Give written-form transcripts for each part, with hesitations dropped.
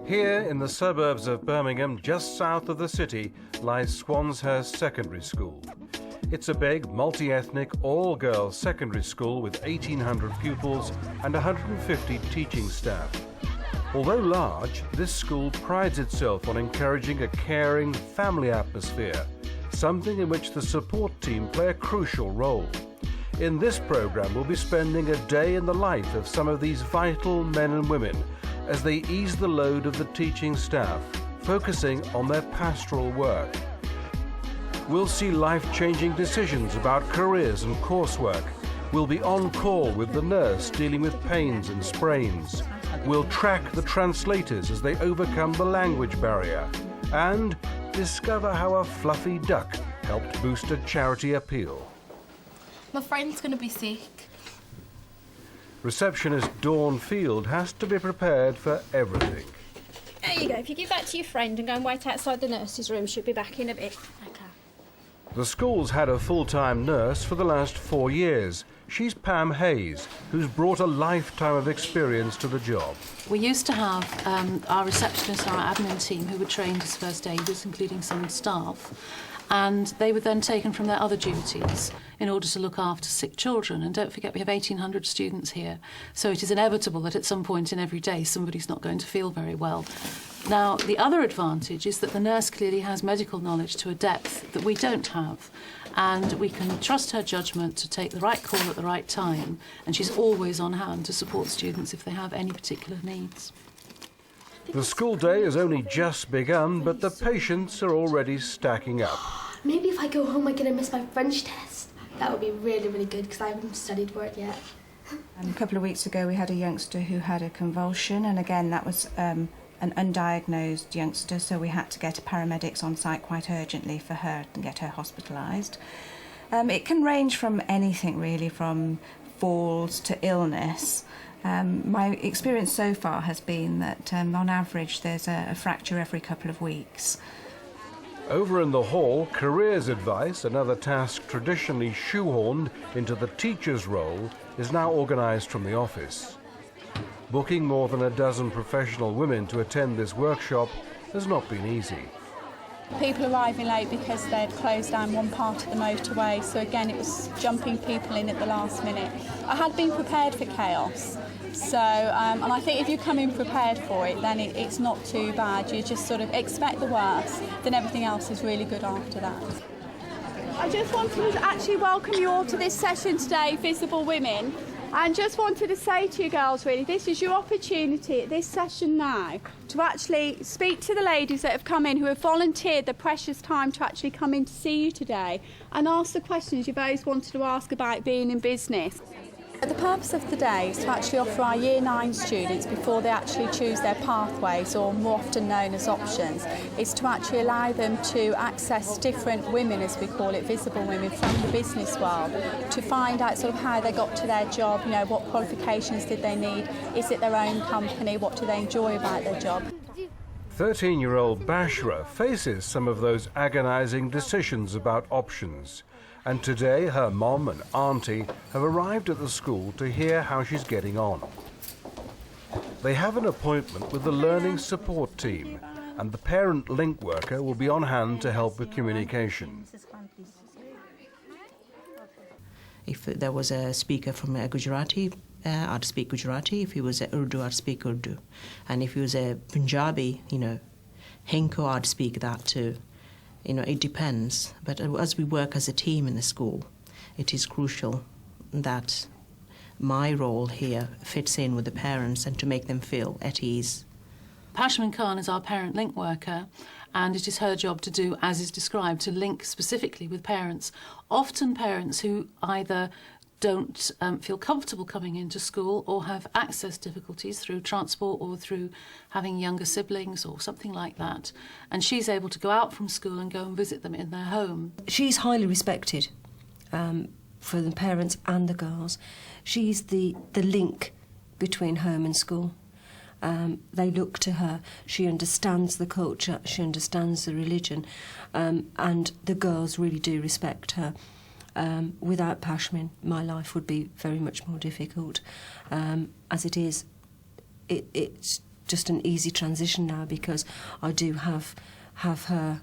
Here in the suburbs of Birmingham, just south of the city, lies Swanshurst Secondary School. It's a big, multi-ethnic, all-girls secondary school with 1,800 pupils and 150 teaching staff. Although large, this school prides itself on encouraging a caring, family atmosphere, something in which the support team play a crucial role. In this programme, we'll be spending a day in the life of some of these vital men and women as they ease the load of the teaching staff, focusing on their pastoral work. We'll see life-changing decisions about careers and coursework. We'll be on call with the nurse dealing with pains and sprains. We'll track the translators as they overcome the language barrier and discover how a fluffy duck helped boost a charity appeal. My friend's going to be sick. Receptionist Dawn Field has to be prepared for everything. There you go. If you give that to your friend and go and wait outside the nurse's room, she'll be back in a bit. Okay. The school's had a full-time nurse for the last 4 years. She's Pam Hayes, who's brought a lifetime of experience to the job. We used to have our receptionists, our admin team, who were trained as first aiders, including some staff, and they were then taken from their other duties in order to look after sick children. And don't forget, we have 1,800 students here, so it is inevitable that at some point in every day somebody's not going to feel very well. Now, the other advantage is that the nurse clearly has medical knowledge to a depth that we don't have, and we can trust her judgment to take the right call at the right time, and she's always on hand to support students if they have any particular needs. The school day has only just begun, but the patients are already stacking up. Maybe if I go home, I'm going to miss my French test. That would be really, really good because I haven't studied for it yet. A couple of weeks ago, we had a youngster who had a convulsion, and again, that was an undiagnosed youngster, so we had to get paramedics on site quite urgently for her and get her hospitalised. It can range from anything, really, from falls to illness. My experience so far has been that on average there's a fracture every couple of weeks. Over in the hall, careers advice, another task traditionally shoehorned into the teacher's role, is now organised from the office. Booking more than a dozen professional women to attend this workshop has not been easy. People arriving late because they'd closed down one part of the motorway, so again it was jumping people in at the last minute. I had been prepared for chaos, so and I think if you come in prepared for it, then it's not too bad. You just sort of expect the worst, then everything else is really good after that. I just wanted to actually welcome you all to this session today, Visible Women. And just wanted to say to you girls, really, this is your opportunity at this session now to actually speak to the ladies that have come in, who have volunteered their precious time to actually come in to see you today and ask the questions you've always wanted to ask about being in business. The purpose of the day is to actually offer our Year 9 students, before they actually choose their pathways, or more often known as options, is to actually allow them to access different women, as we call it, visible women from the business world, to find out sort of how they got to their job, you know, what qualifications did they need, is it their own company, what do they enjoy about their job. 13-year-old Bashra faces some of those agonising decisions about options. And today her mom and auntie have arrived at the school to hear how she's getting on. They have an appointment with the learning support team, and the parent link worker will be on hand to help with communication. If there was a speaker from Gujarati, I'd speak Gujarati. If he was a Urdu, I'd speak Urdu. And if he was a Punjabi, Henko, I'd speak that too. It depends, but as we work as a team in the school, it is crucial that my role here fits in with the parents and to make them feel at ease. Pashmin Khan is our parent link worker, and it is her job to do as is described, to link specifically with parents, often parents who either don't feel comfortable coming into school or have access difficulties through transport or through having younger siblings or something like that. And she's able to go out from school and go and visit them in their home. She's highly respected for the parents and the girls. She's the link between home and school. They look to her. She understands the culture, she understands the religion, and the girls really do respect her. Without Pashmin, my life would be very much more difficult. As it is, it's just an easy transition now because I do have her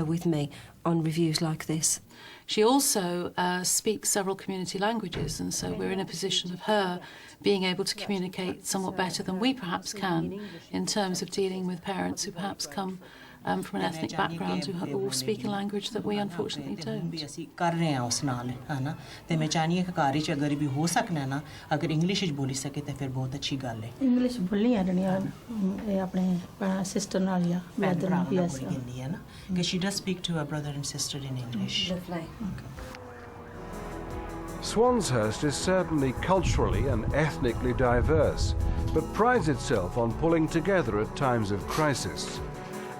with me on reviews like this. She also speaks several community languages, and so we're in a position of her being able to communicate somewhat better than we perhaps can in terms of dealing with parents who perhaps come from an ethnic background who all speak a language that we unfortunately don't. कर रहे हैं उस नाल है ना ते मैं चाहनी है कि कार च अगर भी हो सकना ना अगर इंग्लिश च बोली सके तो फिर बहुत अच्छी गल है इंग्लिश बोलनी है ये अपने सिस्टर नाल या ब्रदर नाल यस है ना कि she does speak to her brother and sister in English. Lovely. Swanshurst is certainly culturally and ethnically diverse, but prides itself on pulling together at times of crisis.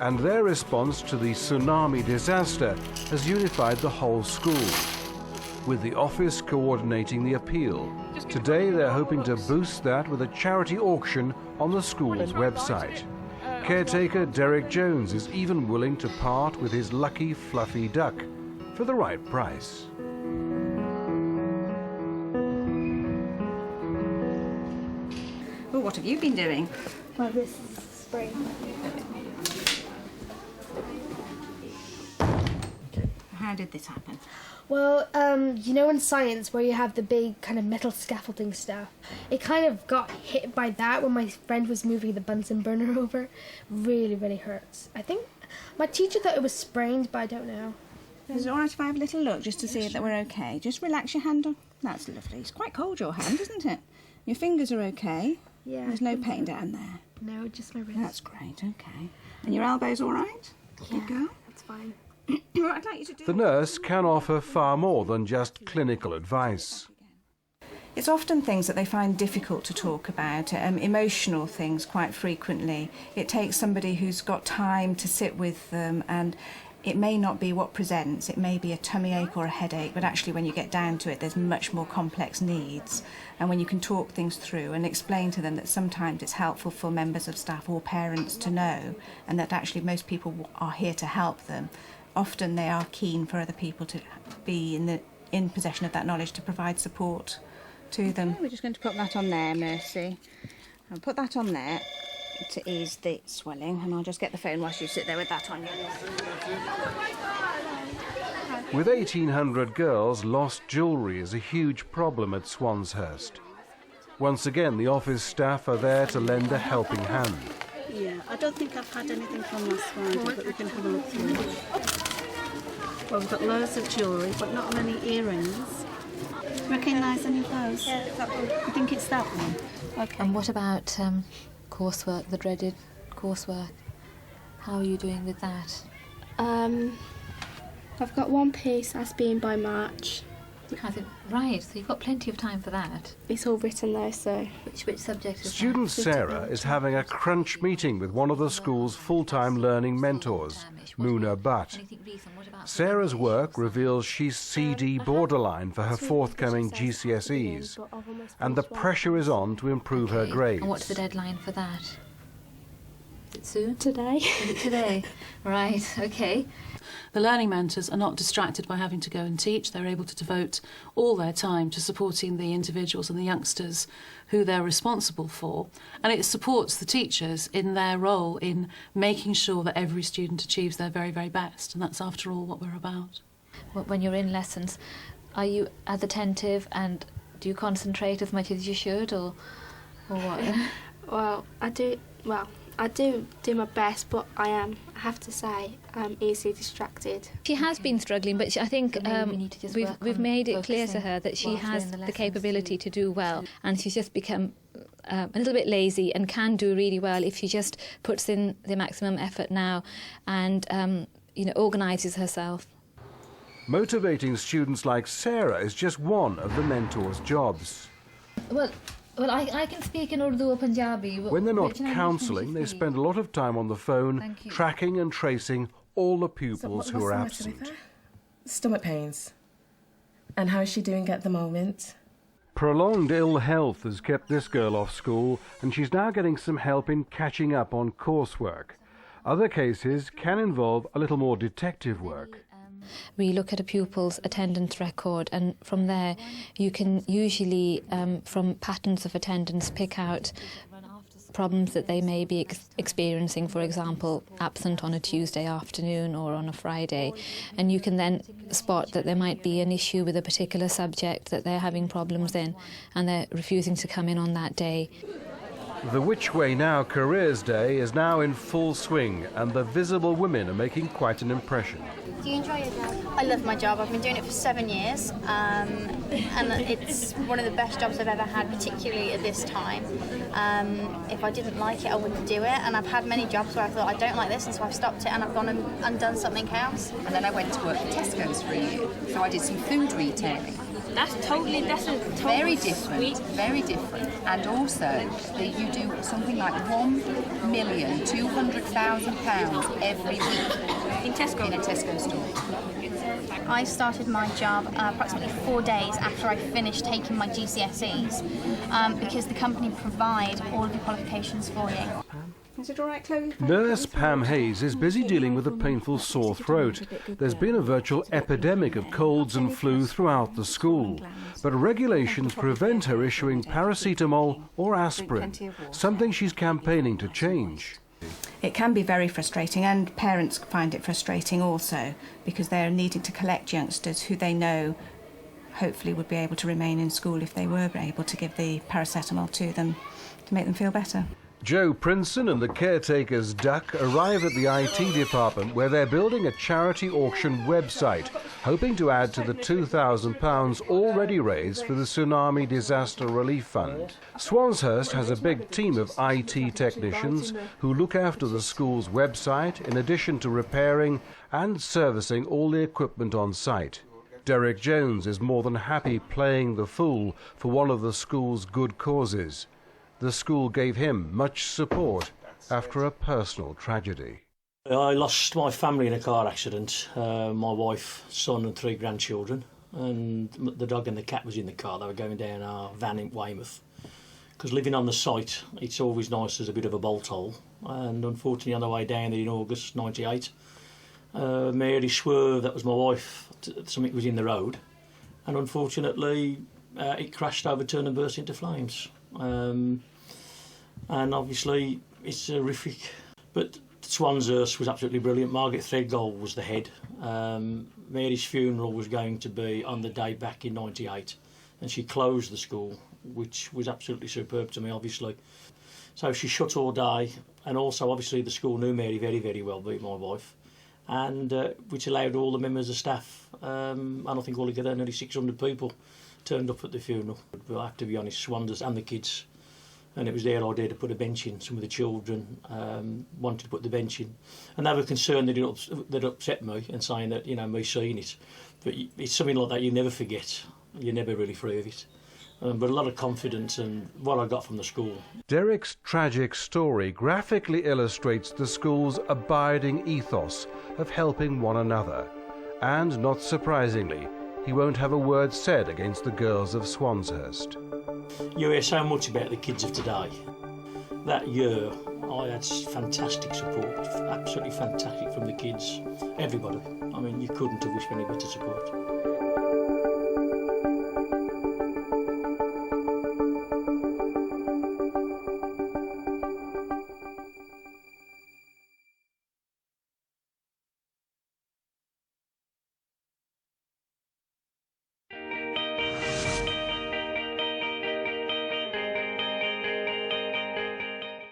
And their response to the tsunami disaster has unified the whole school, with the office coordinating the appeal. Today they're hoping to boost that with a charity auction on the school's website. Caretaker Derek Jones is even willing to part with his lucky fluffy duck for the right price. Well, what have you been doing? Well, this spring. How did this happen? Well, you know in science where you have the big kind of metal scaffolding stuff, it kind of got hit by that when my friend was moving the Bunsen burner over. Really, really hurts. I think my teacher thought it was sprained, but I don't know. Is it all right if I have a little look just to see that we're okay? Just relax your hand on. That's lovely. It's quite cold, your hand, isn't it? Your fingers are okay. Yeah. There's no pain down there. No, just my wrist. That's great, okay. And your elbow's all right? Yeah, Good girl. that's fine. What I'd like you to do... The nurse can offer far more than just clinical advice. It's often things that they find difficult to talk about, emotional things quite frequently. It takes somebody who's got time to sit with them, and it may not be what presents. It may be a tummy ache or a headache, but actually when you get down to it, there's much more complex needs. And when you can talk things through and explain to them that sometimes it's helpful for members of staff or parents to know, and that actually most people are here to help them, often they are keen for other people to be in possession of that knowledge to provide support to them. Okay, we're just going to put that on there, Mercy. I'll put that on there to ease the swelling, and I'll just get the phone whilst you sit there with that on you. With 1,800 girls, lost jewellery is a huge problem at Swanshurst. Once again, the office staff are there to lend a helping hand. Yeah, I don't think I've had anything from last Friday, but we can have a look through. Well, we've got loads of jewellery, but not many earrings. Recognise any of those? Yeah, that one. I think it's that one. Okay. And what about coursework, the dreaded coursework? How are you doing with that? I've got one piece that's being by March. Right, so you've got plenty of time for that. It's all written though, so... Which subject is Student Sarah is having a crunch meeting with one of the school's full-time learning mentors, Muna Butt. Sarah's work reveals she's CD borderline for her forthcoming GCSEs, and the pressure is on to improve her grades. And what's the deadline for that? Is it soon? Today. Is it today? Right, okay. The learning mentors are not distracted by having to go and teach. They're able to devote all their time to supporting the individuals and the youngsters who they're responsible for. And it supports the teachers in their role in making sure that every student achieves their very, very best. And that's, after all, what we're about. When you're in lessons, are you as attentive and do you concentrate as much as you should, or what? Well, I do my best, but I have to say, I'm easily distracted. She has been struggling, but I think we've made it clear to her that she has the capability to do well, and she's just become a little bit lazy and can do really well if she just puts in the maximum effort now and organises herself. Motivating students like Sarah is just one of the mentors' jobs. Well, I can speak in Urdu or Punjabi. When they're not counselling, they spend a lot of time on the phone, tracking and tracing all the pupils who are absent. Stomach pains. And how is she doing at the moment? Prolonged ill health has kept this girl off school, and she's now getting some help in catching up on coursework. Other cases can involve a little more detective work. We look at a pupil's attendance record, and from there you can usually, from patterns of attendance, pick out problems that they may be experiencing, for example, absent on a Tuesday afternoon or on a Friday, and you can then spot that there might be an issue with a particular subject that they're having problems in, and they're refusing to come in on that day. The Which Way Now Careers Day is now in full swing, and the visible women are making quite an impression. Do you enjoy your job? I love my job. I've been doing it for 7 years, and it's one of the best jobs I've ever had, particularly at this time. If I didn't like it, I wouldn't do it, and I've had many jobs where I thought, I don't like this, and so I've stopped it and I've gone and done something else. And then I went to work for Tesco's for a year, so I did some food retailing. That's Very different. And also, you do something like £1,200,000 every week in Tesco. In a Tesco store. I started my job approximately 4 days after I finished taking my GCSEs, because the company provide all of the qualifications for you. Is it all right, Chloe? Nurse Pam Hayes is busy dealing with a painful sore throat. There's been a virtual epidemic of colds and flu throughout the school, but regulations prevent her issuing paracetamol or aspirin, something she's campaigning to change. It can be very frustrating, and parents find it frustrating also, because they're needing to collect youngsters who they know hopefully would be able to remain in school if they were able to give the paracetamol to them to make them feel better. Joe Princeton and the caretakers Duck arrive at the IT department, where they're building a charity auction website, hoping to add to the £2,000 already raised for the Tsunami Disaster Relief Fund. Swanshurst has a big team of IT technicians who look after the school's website, in addition to repairing and servicing all the equipment on site. Derek Jones is more than happy playing the fool for one of the school's good causes. The school gave him much support after a personal tragedy. I lost my family in a car accident, my wife, son and 3 grandchildren, and the dog and the cat was in the car. They were going down our van in Weymouth. Because living on the site, it's always nice as a bit of a bolt hole, and unfortunately on the way down there in August '98, Mary swerved, that was my wife, something was in the road, and unfortunately it crashed, overturned and burst into flames. And obviously it's horrific, but Swanshurst was absolutely brilliant. Margaret Threadgold was the head. Mary's funeral was going to be on the day back in '98, and she closed the school, which was absolutely superb to me, obviously. So she shut all day, and also obviously the school knew Mary very, very well, being my wife, and which allowed all the members of staff, and I think altogether nearly 600 people turned up at the funeral. But I have to be honest, Swanshurst and the kids, and it was their idea to put a bench in. Some of the children wanted to put the bench in, and they were concerned that it upset me, and saying that, you know, me seeing it. But it's something like that you never forget. You're never really free of it. But a lot of confidence and what I got from the school. Derek's tragic story graphically illustrates the school's abiding ethos of helping one another. And, not surprisingly, he won't have a word said against the girls of Swanshurst. You hear so much about the kids of today. That year, I had fantastic support, absolutely fantastic from the kids, everybody. I mean, you couldn't have wished for any better support.